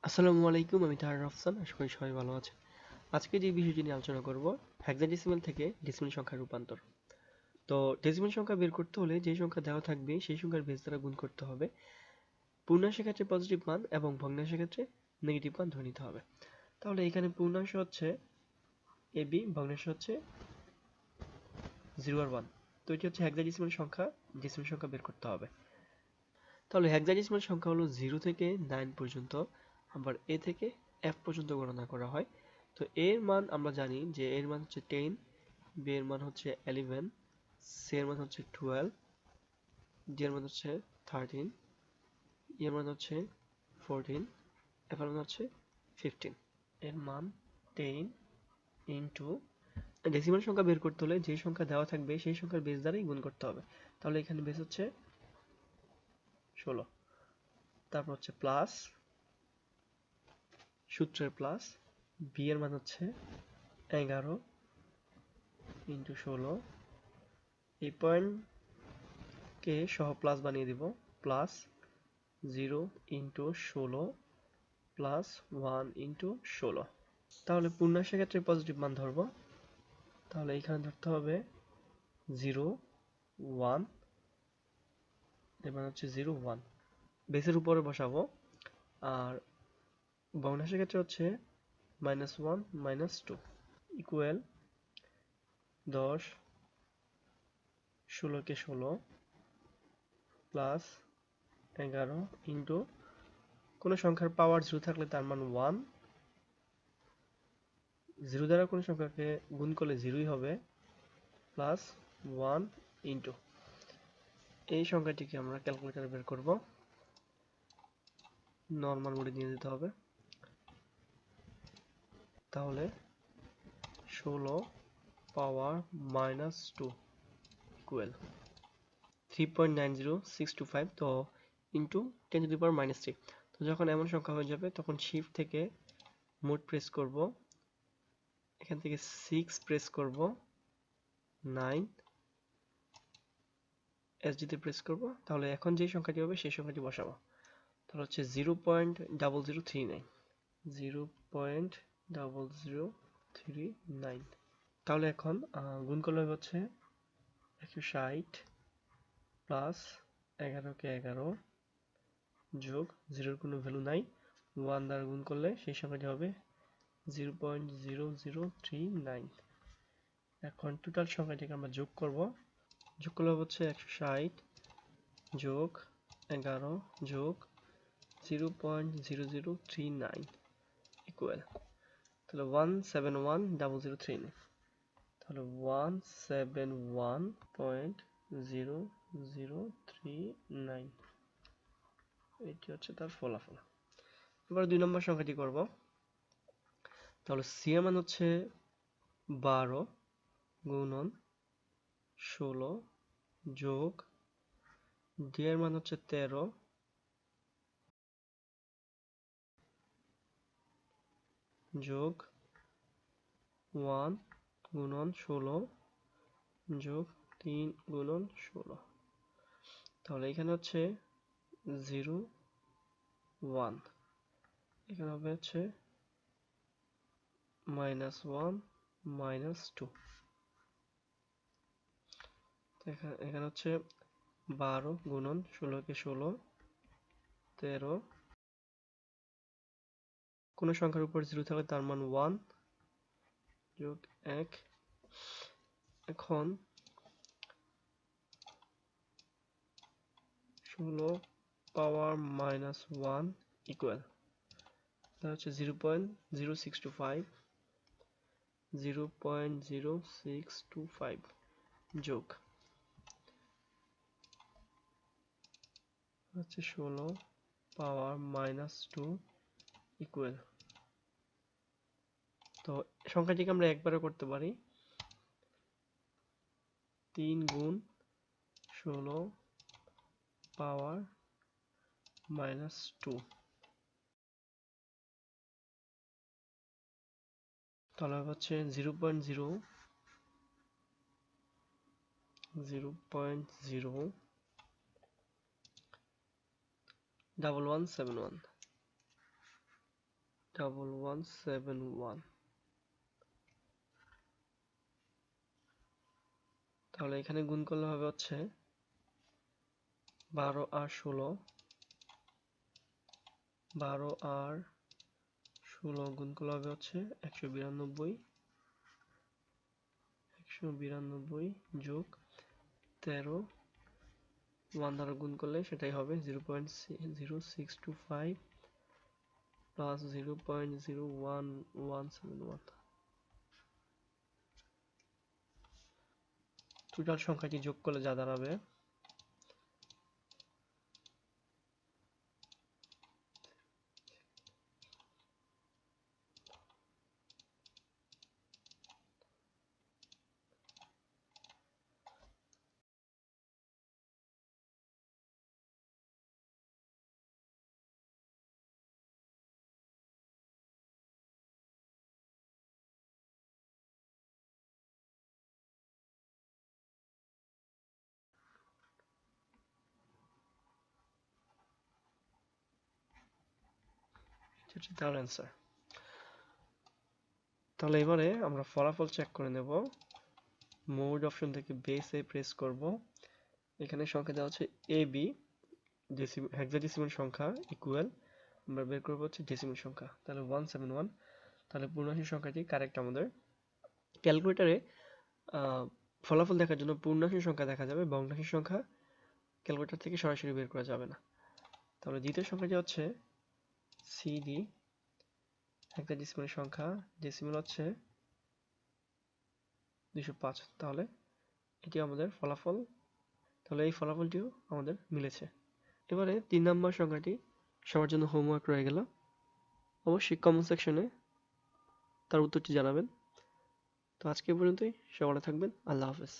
আসসালামু আলাইকুম, আমি তাহের-Rafsan। আশা করি সবাই ভালো আছেন। আজকে যে বিষয়টি নিয়ে আলোচনা করব, হেক্সাডেসিমাল থেকে ডেসিমাল সংখ্যার রূপান্তর। তো ডেসিমাল সংখ্যা বের করতে হলে যে সংখ্যা দেওয়া থাকবে সেই সংখ্যার বেস দ্বারা গুণ করতে হবে। পূর্ণাংশের ক্ষেত্রে পজিটিভ মান এবং ভগ্নাংশের ক্ষেত্রে নেগেটিভ মান ধরে নিতে হবে। তাহলে এখানে পূর্ণাংশ হচ্ছে ab, ভগ্নাংশ হচ্ছে 0 আর 1। তো এটি হচ্ছে হেক্সাডেসিমাল সংখ্যা, ডেসিমাল সংখ্যা বের করতে হবে। তাহলে হেক্সাডেসিমাল সংখ্যা হলো 0 থেকে 9 পর্যন্ত, আবার a থেকে f পর্যন্ত গণনা করা হয়। তো a এর মান আমরা জানি যে এর মান হচ্ছে 10, b এর মান হচ্ছে 11, c এর মান হচ্ছে 12, d এর মান হচ্ছে 13, e এর মান হচ্ছে 14, f এর মান হচ্ছে 15। এর মান 10 ইন্টু ডেসিমাল সংখ্যা বের করতে হলে যে সংখ্যা দেওয়া থাকবে সেই সংখ্যার বেস দ্বারাই গুণ করতে হবে। তাহলে এখানে বেস হচ্ছে 16, তারপর হচ্ছে প্লাস, সূত্রের প্লাস, b এর মান হচ্ছে 11 ইন্টু 16, এই পয়েন্টকে সহ প্লাস বানিয়ে দিব, প্লাস 0 ইন্টু 16 প্লাস 1 ইন্টু 16। তাহলে পূর্ণাংশের ক্ষেত্রে পজিটিভ মান ধরবো, তাহলে এখানে ধরতে হবে 0 1, এর মান হচ্ছে 0 1, বেসের উপরে বসাবো। আর ভগ্নাংশের ক্ষেত্রে হচ্ছে -1 -2 ইকুয়াল 10 16 কে 16 প্লাস 11 ইন্টু কোনো সংখ্যার পাওয়ার 0 থাকলে তার মান 1, 0 দ্বারা কোনো সংখ্যাকে গুণ করলে 0ই হবে, প্লাস 1 ইন্টু এই সংখ্যাটিকে আমরা ক্যালকুলেটরে বের করব, নর্মাল মোডে নিয়ে যেতে হবে। তাহলে 16 পাওয়ার -2 ইকুয়াল 3.90625, তো ইন্টু 10 টু দি পাওয়ার -3। তো যখন এমন সংখ্যা হয়ে যাবে তখন শিফট থেকে মোড প্রেস করব, এখান থেকে 6 প্রেস করব, 9 এসডিতে প্রেস করব। তাহলে এখন যে সংখ্যাটি হবে সেই সংখ্যাটি বসাবো। তাহলে হচ্ছে 0.0039, 0.0039। তাহলে এখন গুণ করলে হচ্ছে 160 প্লাস 11 কে 11 যোগ 0-র কোনো ভ্যালু নাই, 1 দ্বারা গুণ করলে সেই সংখ্যাটি হবে 0.0039। এখন টোটাল সংখ্যাটিকে আমরা যোগ করব, যোগ করলে হচ্ছে 160 যোগ 11 যোগ 0.0039 ইকুয়াল, তাহলে 171,039। তাহলে 171.0039, এটি হচ্ছে তার ফলাফল। এবার 2 নম্বর সংখ্যাটি করব। তাহলে সি এর মান হচ্ছে 12 গুণন 16 যোগ ডি এর মান হচ্ছে 13 যোগ 1 গুণন 16 যোগ 3 গুণন 16। তাহলে এখানে হচ্ছে 0 1, এখানে হবে হচ্ছে -1 -2। এখানে হচ্ছে 12 গুণন 16 কে 16, 13, কোন সংখ্যার উপর 0 থাকলে তার মান 1 যোগ 1। এখন 16 পাওয়ার -1 ইকুয়াল, তাহলে হচ্ছে 0.0625, 0.0625 যোগ হচ্ছে 16 পাওয়ার -2 ইকুয়াল, তো সংখ্যাটিকে আমরা একবারে করতে পারি, 3 গুণ 16 পাওয়ার -2, তাহলে হচ্ছে 0.01171। 1171। তাহলে এখানে গুণ করলে হবে হচ্ছে 12 আর 16, 12 আর 16 গুণ করলে হবে হচ্ছে 192, 192 যোগ 13, 1 দ্বারা গুণ করলে সেটাই হবে 0.0625 প্লাস 0.01171। টোটাল সংখ্যাটি যোগ করলে যা দাঁড়াবে তার অ্যান্সার। তাহলে এবারে আমরা ফলাফল চেক করে নেব। মোড অপশন থেকে বেসে প্রেস করব। এখানে সংখ্যা দেওয়া হচ্ছে AB, হেক্সাডেসিমাল সংখ্যা ইকুয়াল আমরা বের করব হচ্ছে ডেসিমাল সংখ্যা। তাহলে 171। তাহলে পূর্ণাংশের সংখ্যাটি কারেক্ট আমাদের। ক্যালকুলেটরে ফলাফল দেখার জন্য পূর্ণাংশের সংখ্যা দেখা যাবে, ভগ্নাংশের সংখ্যা ক্যালকুলেটর থেকে সরাসরি বের করা যাবে না। তাহলে দ্বিতীয় সংখ্যাটি হচ্ছে CD, হেক্সাডেসিমাল সংখ্যা, ডেসিমাল হচ্ছে 205। তাহলে এটি আমাদের ফলাফল। তাহলে এই ফলাফলটিও আমাদের মিলেছে। এবারে 3 নম্বর সংখ্যাটি সবার জন্য হোমওয়ার্ক রয়ে গেল। অবশ্যই কমেন্ট সেকশনে তার উত্তরটি জানাবেন। তো আজকে পর্যন্তই, সবাই ভালো থাকবেন। আল্লাহ হাফেজ।